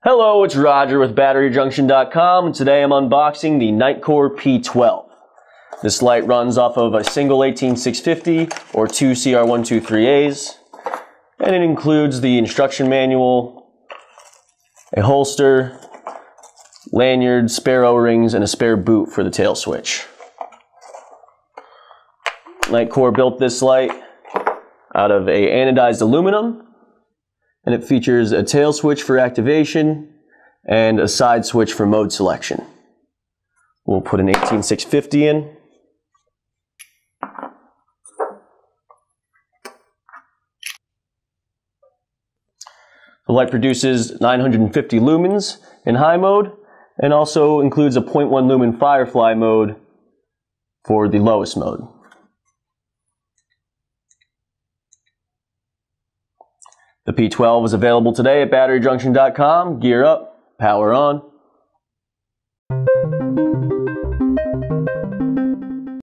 Hello, it's Roger with BatteryJunction.com, and today I'm unboxing the Nitecore P12. This light runs off of a single 18650 or two CR123As, and it includes the instruction manual, a holster, lanyard, spare O-rings, and a spare boot for the tail switch. Nitecore built this light out of a anodized aluminum, and it features a tail switch for activation and a side switch for mode selection. We'll put an 18650 in. The light produces 950 lumens in high mode and also includes a 0.1 lumen firefly mode for the lowest mode. The P12 is available today at BatteryJunction.com. Gear up, power on.